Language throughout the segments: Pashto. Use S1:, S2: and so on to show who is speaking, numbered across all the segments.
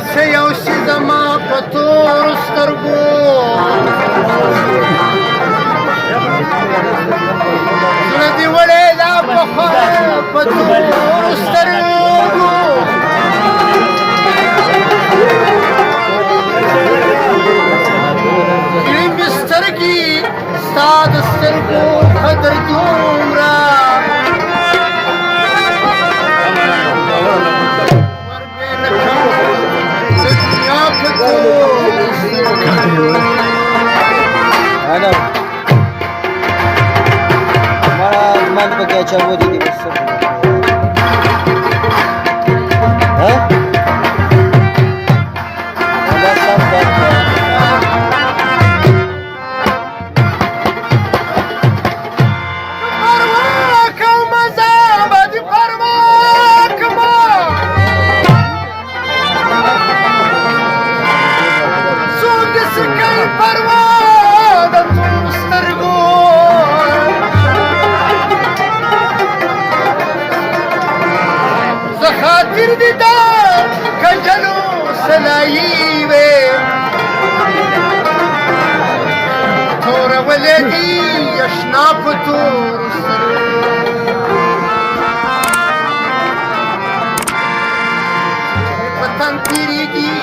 S1: څه یو شي زما په تورو سترګو زړه دې وړی لا پخوا په تورو سترګو کړي مې سترګې ستا د سترګو قدر دومره
S2: Ano? Mana pagkacawo dito gusto mo? Ha? Wala sambat. خاطر دي دا کجلو سلایي وې تور ولدي اشنا په تور وطن تیریږي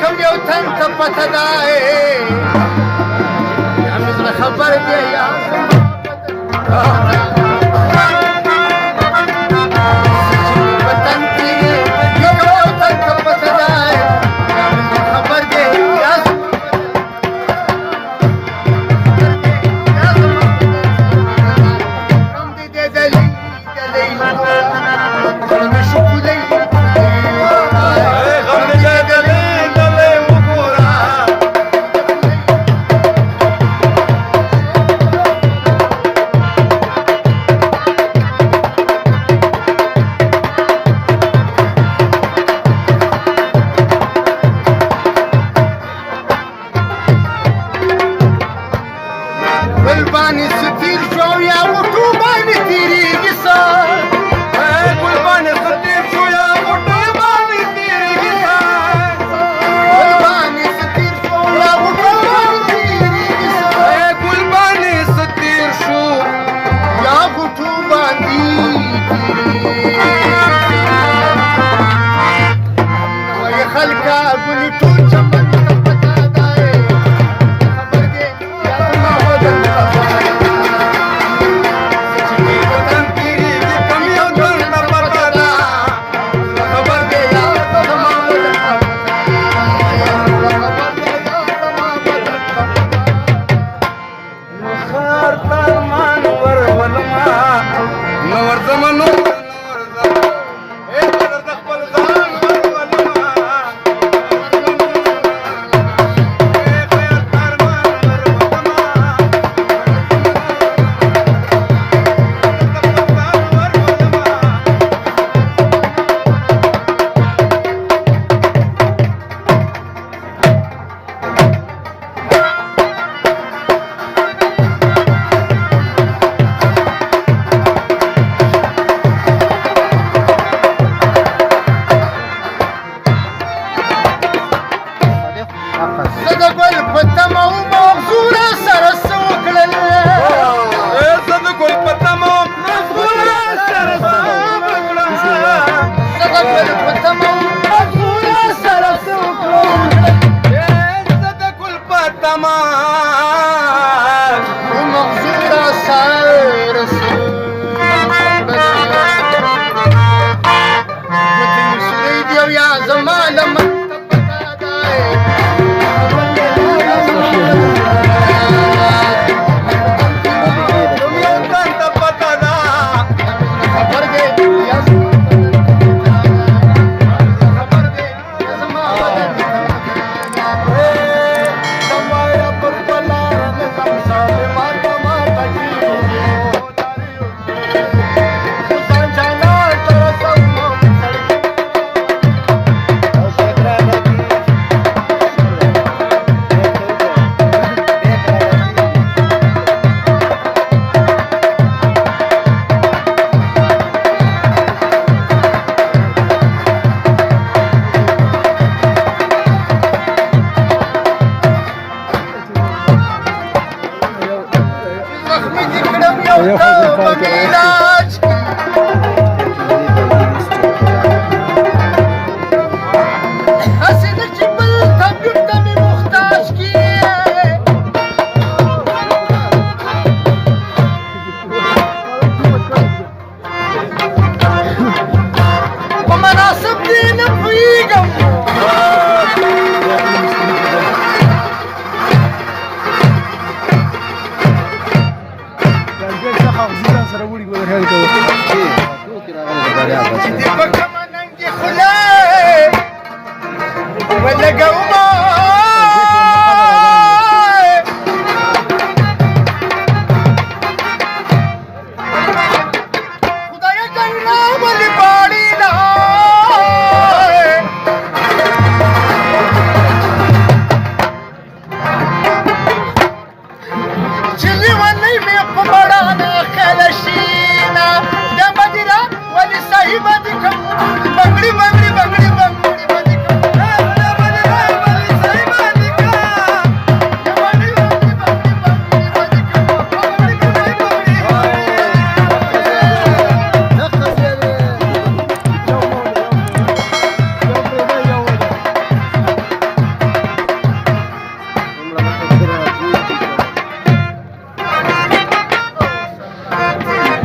S2: کوم یو تن ته پته ده یا مې زړه خبر دی یا قرباني ستير شو يا وطوباني تيريږي سا قرباني ستير شو يا وطوباني تيريږي سا قرباني ستير شو يا وطوباني تيريږي سا قرباني ستير شو يا وطوباني تيريږي ويا خلقا قولي ټول چمن
S1: یو ته په میراج کې هسې ده چې بل طبیب ته مې محتاج کړي په مناسب دې نه پوهېږم په کومه ننګې خوله ولګومه خدایه ګڼه ولې باړې نه چې لیونۍ مې په مړانه خلشینه د مدیره ولې صاحبه دې کوم بنګړي بنګړي بنګړي بنګړي بدې کوم د مدیره ولې صاحبه دې کوم د بنګړي بنګړي بنګړي بنګړي بدې کوم بنګړي بنګړي بنګړي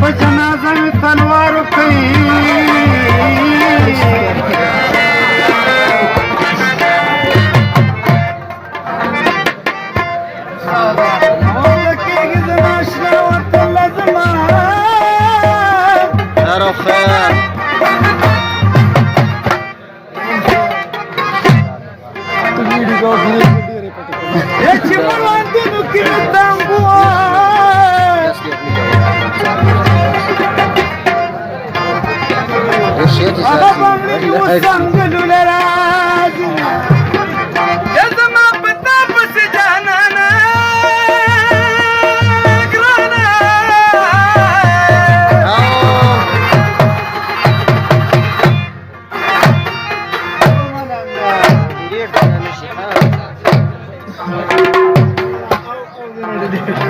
S1: په جنازه مې تلوار کوي کېږي زما اشنا ورته لازمه چې مړوندونو کې مې تنګ هغه بنګړي اوس څنګلو له راځي یا زما په تا پسې جانانه ګرانه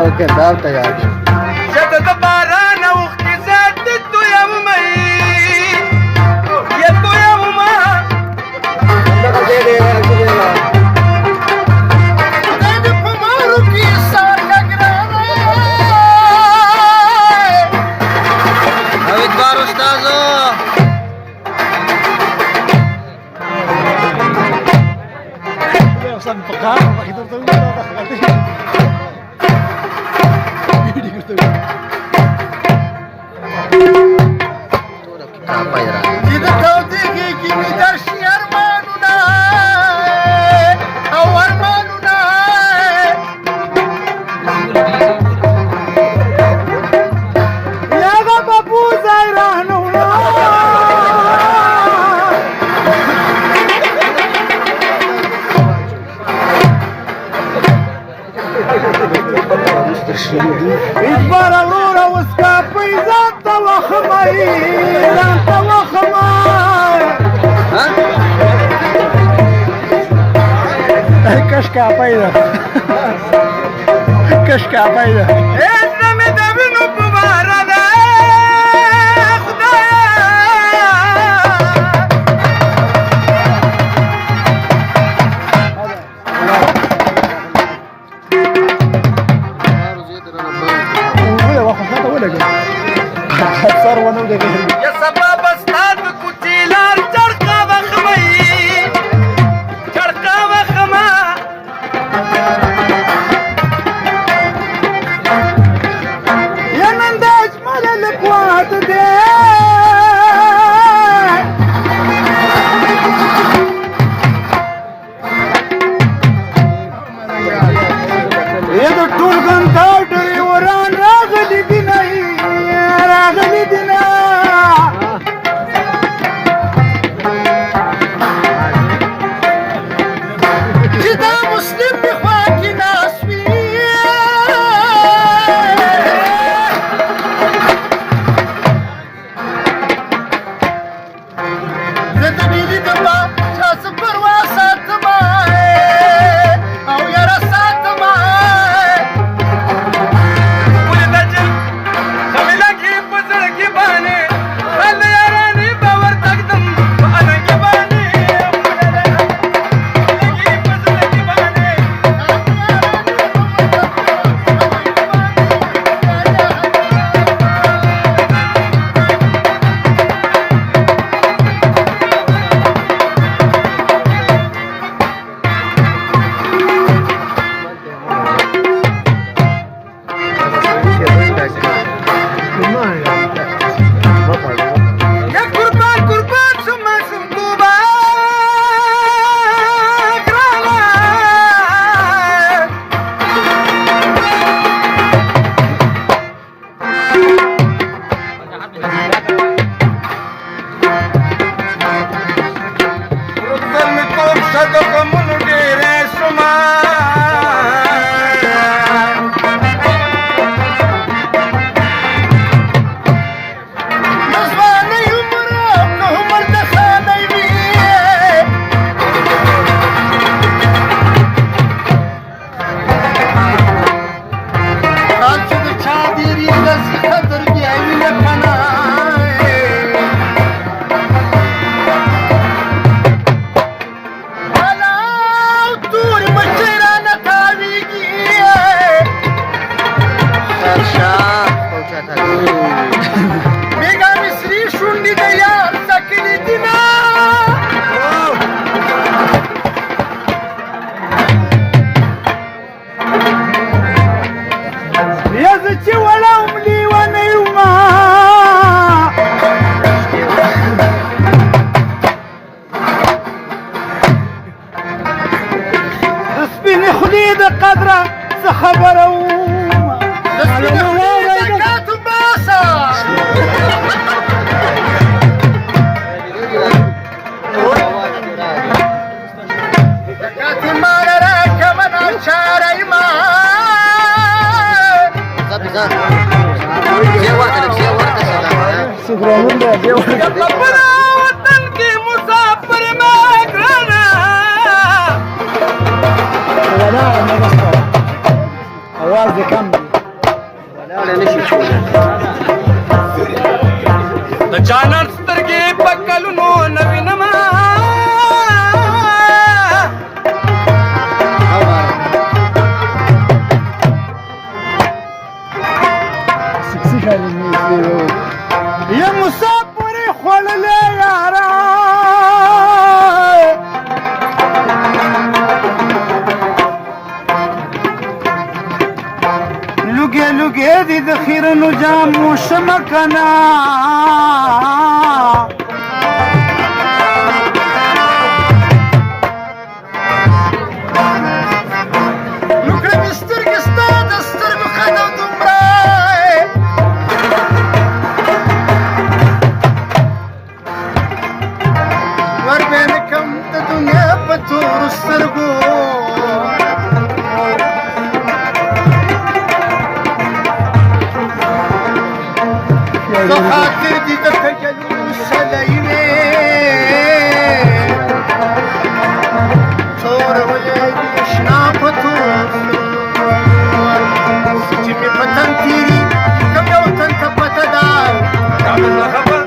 S2: اوکې دا تیار دی
S1: شته د باران اوښکې ذات دې تویومه یا تویومه خدای دې په مارو کې سار کا ګرانه
S2: حمید استادو
S1: چې د تودېږي کې مې درشي ارمانونه او ارمانونه یا هغه بابو ځای رانونه اجبار وروره اوس کاپۍ ځان ته وخمئ ځان ته وخمئ کش کاپۍ ده کش کاپۍ ده زړه مې د وینو په باره ده خدایه یا سبا بستا د کوڅې لار چړقه وخمئ چړقه وخمه یا نن د اجمل لقوات دی یا د ټول ګنتا ډریوران راغلي دي نه راغلي دي نه چې دا مسلم مې خوا کې ناست وي زه د بیلي د چا څه پروا ساتمه او یاره ساتمه बेगा मिसरी शुंडी दया सकली दिना याची वळा उमली व नेमा رسبيني خليد قدرة سخبروا زكاة باسا زكاة مال راك من أشار يلا وطن की मुसाफिर मागना
S2: आवाज कम
S1: चानर स्तरगे पकलुनो नवीनमा ये मुसाफिर खोल ले यारा लुगे लुगे दी दखीर नुजाम मुशमकना लुकरे मिस्टर किस्ता दस्तर बखदा तुमराए वर बेन कम त दुनिया पतूर सरगो خاطر دي تخجلوا سلايمي صور ولادي شنافتو سجمي فتن تيري كم يو تنت فتدار تعمل خبر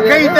S1: كيد